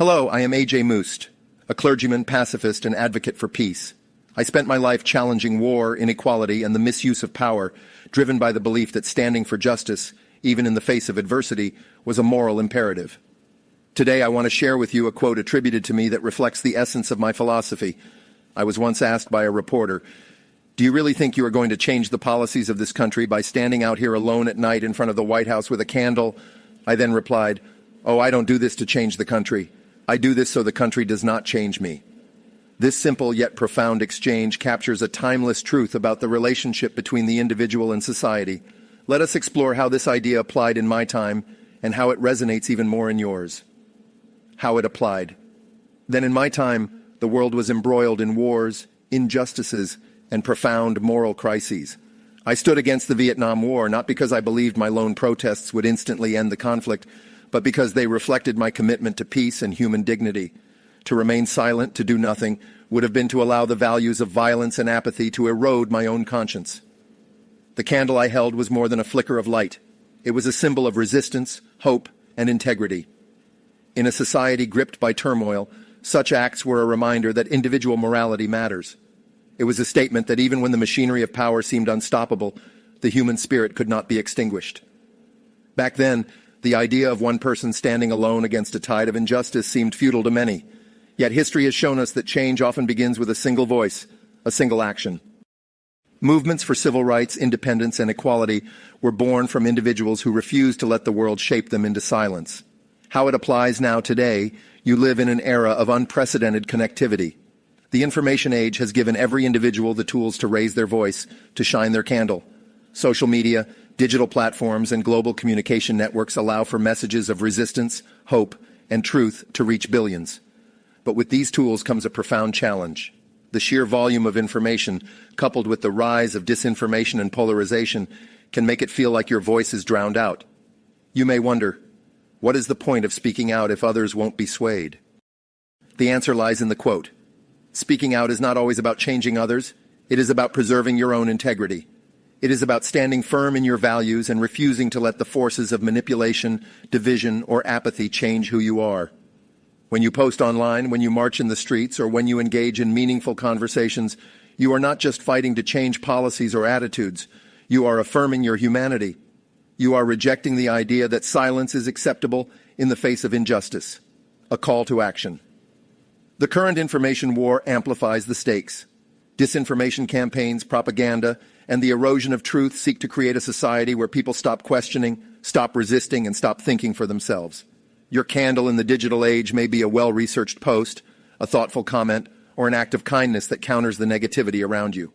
Hello, I am A.J. Muste, a clergyman, pacifist, and advocate for peace. I spent my life challenging war, inequality, and the misuse of power, driven by the belief that standing for justice, even in the face of adversity, was a moral imperative. Today, I want to share with you a quote attributed to me that reflects the essence of my philosophy. I was once asked by a reporter, "Do you really think you are going to change the policies of this country by standing out here alone at night in front of the White House with a candle?" I then replied, "Oh, I don't do this to change the country. I do this so the country does not change me." This simple yet profound exchange captures a timeless truth about the relationship between the individual and society. Let us explore how this idea applied in my time and how it resonates even more in yours. How it applied. Then in my time, the world was embroiled in wars, injustices, and profound moral crises. I stood against the Vietnam War not because I believed my lone protests would instantly end the conflict, but because they reflected my commitment to peace and human dignity. To remain silent, to do nothing, would have been to allow the values of violence and apathy to erode my own conscience. The candle I held was more than a flicker of light. It was a symbol of resistance, hope, and integrity. In a society gripped by turmoil, such acts were a reminder that individual morality matters. It was a statement that even when the machinery of power seemed unstoppable, the human spirit could not be extinguished. Back then, the idea of one person standing alone against a tide of injustice seemed futile to many. Yet history has shown us that change often begins with a single voice, a single action. Movements for civil rights, independence, and equality were born from individuals who refused to let the world shape them into silence. How it applies now today, you live in an era of unprecedented connectivity. The information age has given every individual the tools to raise their voice, to shine their candle. Social media, digital platforms, and global communication networks allow for messages of resistance, hope, and truth to reach billions. But with these tools comes a profound challenge. The sheer volume of information, coupled with the rise of disinformation and polarization, can make it feel like your voice is drowned out. You may wonder, what is the point of speaking out if others won't be swayed? The answer lies in the quote. Speaking out is not always about changing others. It is about preserving your own integrity. It is about standing firm in your values and refusing to let the forces of manipulation, division, or apathy change who you are. When you post online, when you march in the streets, or when you engage in meaningful conversations, you are not just fighting to change policies or attitudes. You are affirming your humanity. You are rejecting the idea that silence is acceptable in the face of injustice. A call to action. The current information war amplifies the stakes. Disinformation campaigns, propaganda, and the erosion of truth seek to create a society where people stop questioning, stop resisting, and stop thinking for themselves. Your candle in the digital age may be a well-researched post, a thoughtful comment, or an act of kindness that counters the negativity around you.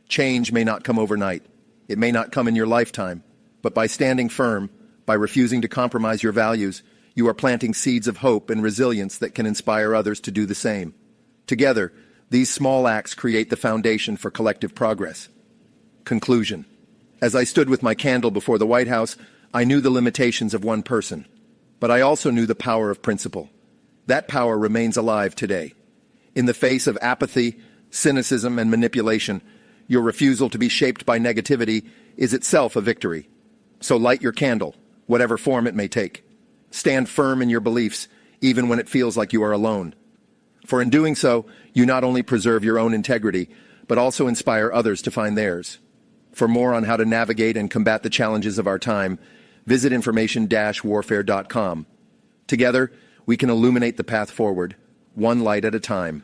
Change may not come overnight. It may not come in your lifetime. But by standing firm, by refusing to compromise your values, you are planting seeds of hope and resilience that can inspire others to do the same. Together, these small acts create the foundation for collective progress. Conclusion. As I stood with my candle before the White House, I knew the limitations of one person, but I also knew the power of principle. That power remains alive today. In the face of apathy, cynicism, and manipulation, your refusal to be shaped by negativity is itself a victory. So light your candle, whatever form it may take. Stand firm in your beliefs, even when it feels like you are alone. For in doing so, you not only preserve your own integrity, but also inspire others to find theirs. For more on how to navigate and combat the challenges of our time, visit information-warfare.com. Together, we can illuminate the path forward, one light at a time.